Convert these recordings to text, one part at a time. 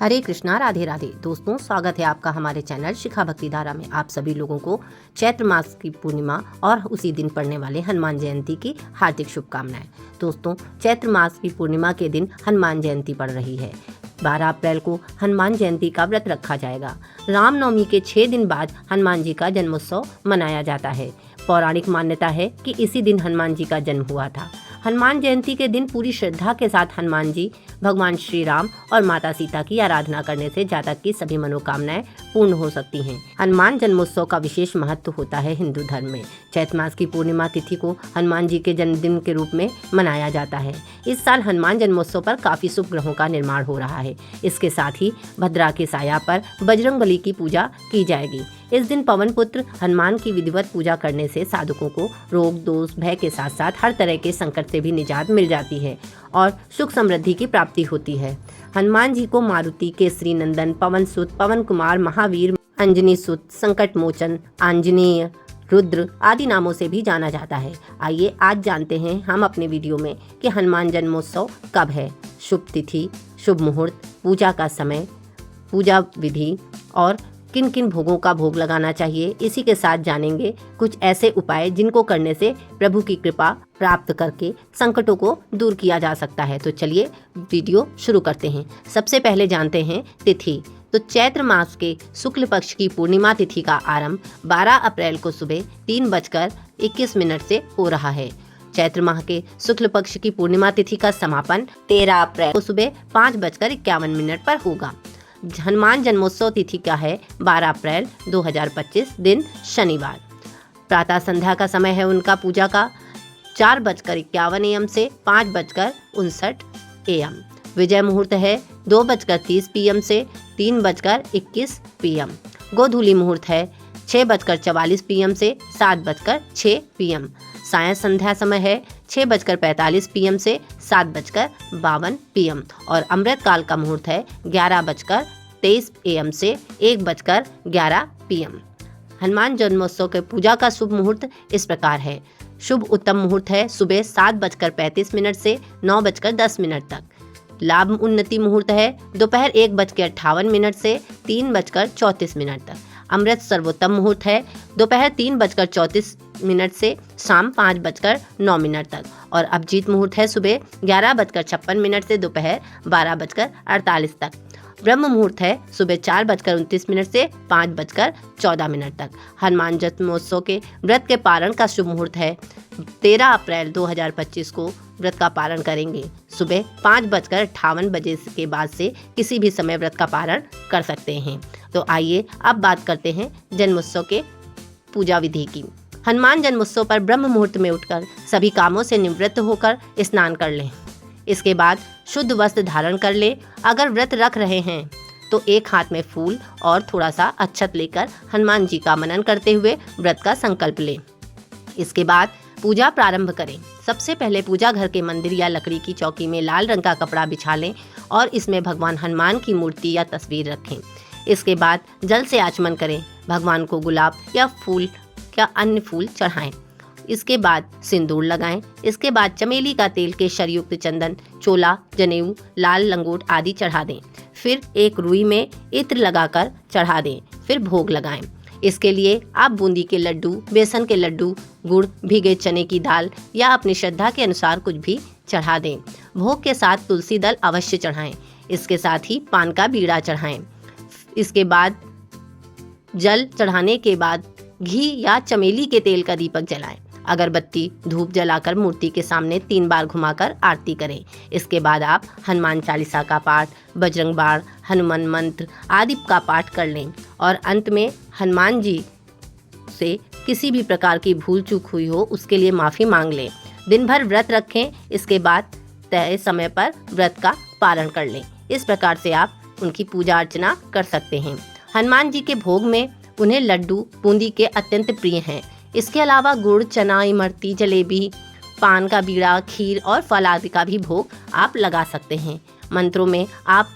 हरे कृष्णा, राधे राधे। दोस्तों, स्वागत है आपका हमारे चैनल शिखा भक्ति धारा में। आप सभी लोगों को चैत्र मास की पूर्णिमा और उसी दिन पड़ने वाले हनुमान जयंती की हार्दिक शुभकामनाएं। दोस्तों, चैत्र मास की पूर्णिमा के दिन हनुमान जयंती पड़ रही है। 12 अप्रैल को हनुमान जयंती का व्रत रखा जाएगा। रामनवमी के 6 दिन बाद हनुमान जी का जन्मोत्सव मनाया जाता है। पौराणिक मान्यता है कि इसी दिन हनुमान जी का जन्म हुआ था। हनुमान जयंती के दिन पूरी श्रद्धा के साथ हनुमान जी, भगवान श्री राम और माता सीता की आराधना करने से जातक की सभी मनोकामनाएं पूर्ण हो सकती हैं। हनुमान जन्मोत्सव का विशेष महत्व होता है हिंदू धर्म में। चैत्र मास की पूर्णिमा तिथि को हनुमान जी के जन्मदिन के रूप में मनाया जाता है। इस साल हनुमान जन्मोत्सव पर काफी शुभ ग्रहों का निर्माण हो रहा है। इसके साथ ही भद्रा के साया पर बजरंगबली की पूजा की जाएगी। इस दिन पवन पुत्र हनुमान की विधिवत पूजा करने से साधकों को रोग, दोष, भय के साथ साथ हर तरह के संकट से भी निजात मिल जाती है और सुख समृद्धि की प्राप्ति होती है। हनुमान जी को मारुति, केसरी नंदन, पवन सुत, पवन कुमार, महावीर, अंजनी सुत, संकट मोचन, आंजनेय, रुद्र आदि नामों से भी जाना जाता है। आइए आज जानते हैं हम अपने वीडियो में कि हनुमान जन्मोत्सव कब है, शुभ तिथि, शुभ मुहूर्त, पूजा का समय, पूजा विधि और किन किन भोगों का भोग लगाना चाहिए। इसी के साथ जानेंगे कुछ ऐसे उपाय जिनको करने से प्रभु की कृपा प्राप्त करके संकटों को दूर किया जा सकता है। तो चलिए वीडियो शुरू करते हैं। सबसे पहले जानते हैं तिथि। तो चैत्र मास के शुक्ल पक्ष की पूर्णिमा तिथि का आरंभ 12 अप्रैल को सुबह 3:21 से हो रहा है। चैत्र माह के शुक्ल पक्ष की पूर्णिमा तिथि का समापन 13 अप्रैल को सुबह 5:51 पर होगा। हनुमान जन्मोत्सव तिथि का है 12 अप्रैल 2025 दिन शनिवार। प्रातः संध्या का समय है उनका पूजा का 4:51 AM से 5:59 AM। विजय मुहूर्त है 2:30 PM से 3:21 PM। गोधूली मुहूर्त है 6:44 PM से 7:06 PM। सायं संध्या समय है 6:45 PM से 7:52 PM और अमृत काल का मुहूर्त है 11:23 AM से 1:11 PM। हनुमान जन्मोत्सव के पूजा का शुभ मुहूर्त इस प्रकार है। शुभ उत्तम मुहूर्त है सुबह 7:35 से 9:10 तक। लाभ उन्नति मुहूर्त है दोपहर 1:58 से 3:34 तक। अमृत सर्वोत्तम मुहूर्त है दोपहर 3:34 से शाम 5:09 तक और अभिजीत मुहूर्त है सुबह 11:56 से दोपहर 12:48 तक। ब्रह्म मुहूर्त है सुबह 4:29 से 5:14 तक। हनुमान जन्मोत्सव के व्रत के पारण का शुभ मुहूर्त है 13 अप्रैल 2025 को व्रत का पारण करेंगे। सुबह 5:58 के बाद से किसी भी समय व्रत का पारण कर सकते हैं। तो आइए अब बात करते हैं जन्मोत्सव के पूजा विधि की। हनुमान जन्मोत्सव पर ब्रह्म मुहूर्त में उठकर सभी कामों से निवृत्त होकर स्नान कर लें। इसके बाद शुद्ध वस्त्र धारण कर ले। अगर व्रत रख रहे हैं तो एक हाथ में फूल और थोड़ा सा अक्षत लेकर हनुमान जी का मनन करते हुए व्रत का संकल्प लें। इसके बाद पूजा प्रारंभ करें। सबसे पहले पूजा घर के मंदिर या लकड़ी की चौकी में लाल रंग का कपड़ा बिछा लें और इसमें भगवान हनुमान की मूर्ति या तस्वीर रखें। इसके बाद जल से आचमन करें। भगवान को गुलाब या फूल या अन्य फूल चढ़ाएं। इसके बाद सिंदूर लगाएं। इसके बाद चमेली का तेल, केशरयुक्त चंदन, चोला, जनेऊ, लाल लंगोट आदि चढ़ा दें। फिर एक रुई में इत्र लगाकर चढ़ा दें। फिर भोग लगाएं। इसके लिए आप बूंदी के लड्डू, बेसन के लड्डू, गुड़, भीगे चने की दाल या अपनी श्रद्धा के अनुसार कुछ भी चढ़ा दें। भोग के साथ तुलसी दल अवश्य चढ़ाएं। इसके साथ ही पान का बीड़ा चढ़ाएं। इसके बाद जल चढ़ाने के बाद घी या चमेली के तेल का दीपक जलाएं। अगरबत्ती, धूप जलाकर मूर्ति के सामने 3 बार घुमाकर आरती करें। इसके बाद आप हनुमान चालीसा का पाठ, बजरंग बाण, हनुमान मंत्र आदि का पाठ कर लें और अंत में हनुमान जी से किसी भी प्रकार की भूल चूक हुई हो उसके लिए माफ़ी मांग लें। दिन भर व्रत रखें। इसके बाद तय समय पर व्रत का पारण कर लें। इस प्रकार से आप उनकी पूजा अर्चना कर सकते हैं। हनुमान जी के भोग में उन्हें लड्डू बूंदी के अत्यंत प्रिय हैं। इसके अलावा गुड़, चना, इमरती, जलेबी, पान का बीड़ा, खीर और फल आदि का भी भोग आप लगा सकते हैं। मंत्रों में आप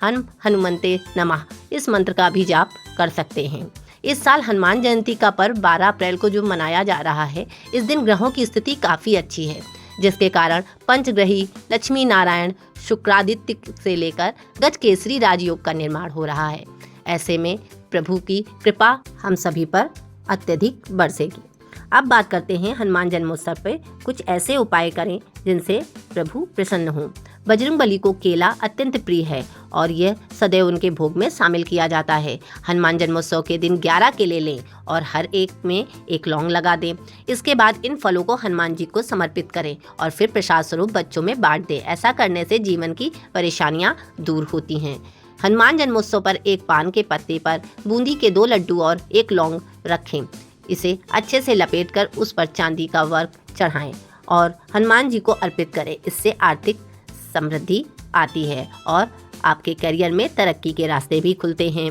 हनुमंते नमः इस मंत्र का भी जाप कर सकते हैं। इस साल हनुमान जयंती का पर्व 12 अप्रैल को जो मनाया जा रहा है, इस दिन ग्रहों की स्थिति काफ़ी अच्छी है, जिसके कारण पंचग्रही लक्ष्मी नारायण शुक्रादित्य से लेकर गजकेसरी राजयोग का निर्माण हो रहा है। ऐसे में प्रभु की कृपा हम सभी पर अत्यधिक बरसेगी। अब बात करते हैं हनुमान जन्मोत्सव पे कुछ ऐसे उपाय करें जिनसे प्रभु प्रसन्न हों। बजरंगबली को केला अत्यंत प्रिय है और यह सदैव उनके भोग में शामिल किया जाता है। हनुमान जन्मोत्सव के दिन 11 केले लें और हर एक में एक लौंग लगा दें। इसके बाद इन फलों को हनुमान जी को समर्पित करें और फिर प्रसाद स्वरूप बच्चों में बांट दें। ऐसा करने से जीवन की परेशानियां दूर होती हैं। हनुमान जन्मोत्सव पर एक पान के पत्ते पर बूंदी के 2 लड्डू और 1 लौंग रखें। इसे अच्छे से लपेटकर उस पर चांदी का वर्क चढ़ाएं और हनुमान जी को अर्पित करें। इससे आर्थिक समृद्धि आती है और आपके करियर में तरक्की के रास्ते भी खुलते हैं।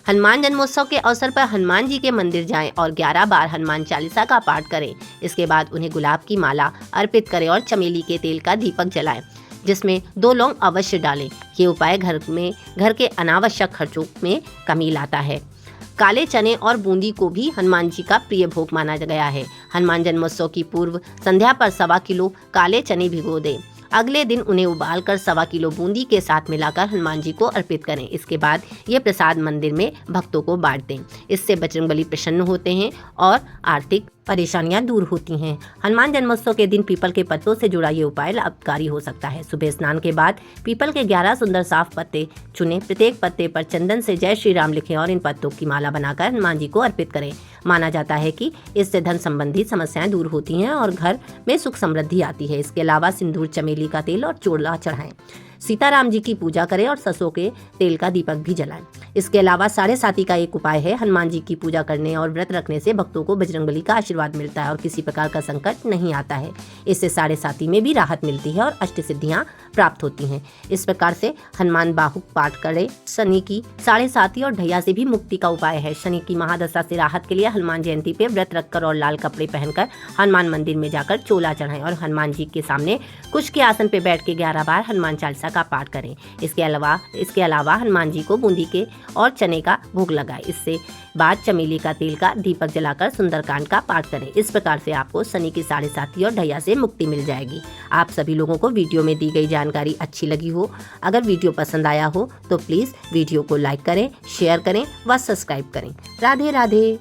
हनुमान जन्मोत्सव के अवसर पर हनुमान जी के मंदिर जाएं और 11 बार हनुमान चालीसा का पाठ करें। इसके बाद उन्हें गुलाब की माला अर्पित करें और चमेली के तेल का दीपक जलाएं, जिसमें 2 लौंग अवश्य डालें। ये उपाय घर के अनावश्यक खर्चों में कमी लाता है। काले चने और बूंदी को भी हनुमान जी का प्रिय भोग माना गया है। हनुमान जन्मोत्सव की पूर्व संध्या पर 1.25 किलो काले चने भिगो दें। अगले दिन उन्हें उबालकर 1.25 किलो बूंदी के साथ मिलाकर हनुमान जी को अर्पित करें। इसके बाद ये प्रसाद मंदिर में भक्तों को बांट दें। इससे बजरंगबली प्रसन्न होते हैं और आर्थिक परेशानियां दूर होती हैं। हनुमान जन्मोत्सव के दिन पीपल के पत्तों से जुड़ा ये उपाय लाभकारी हो सकता है। सुबह स्नान के बाद पीपल के 11 सुंदर साफ पत्ते चुनें। प्रत्येक पत्ते पर चंदन से जय श्री राम लिखें और इन पत्तों की माला बनाकर हनुमान जी को अर्पित करें। माना जाता है कि इससे धन संबंधी समस्याएं दूर होती हैं और घर में सुख समृद्धि आती है। इसके अलावा सिंदूर, चमेली का तेल और चूड़ा चढ़ाएं। सीताराम जी की पूजा करें और सरसों के तेल का दीपक भी जलाएं। इसके अलावा 7.5 का एक उपाय है। हनुमान जी की पूजा करने और व्रत रखने से भक्तों को बजरंगबली का आशीर्वाद मिलता है और किसी प्रकार का संकट नहीं आता है। इससे 7.5 में भी राहत मिलती है और अष्ट सिद्धियां प्राप्त होती हैं। इस प्रकार से हनुमान बाहुक पाठ करें। शनि की 7.5 और ढैया से भी मुक्ति का उपाय है। शनि की महादशा से राहत के लिए हनुमान जयंती पे व्रत रखकर और लाल कपड़े पहनकर हनुमान मंदिर में जाकर चोला चढ़ाएं और हनुमान जी के सामने कुश के आसन पे बैठ के 11 बार हनुमान चालीसा का पाठ करें। इसके अलावा हनुमान जी को बूंदी के और चने का भोग लगाएं। इससे बाद चमेली का तेल का दीपक जलाकर सुंदरकांड का पाठ करें। इस प्रकार से आपको शनि की 7.5 और ढैया से मुक्ति मिल जाएगी। आप सभी लोगों को वीडियो में दी गई जानकारी अच्छी लगी हो, अगर वीडियो पसंद आया हो तो प्लीज़ वीडियो को लाइक करें, शेयर करें व सब्सक्राइब करें। राधे राधे।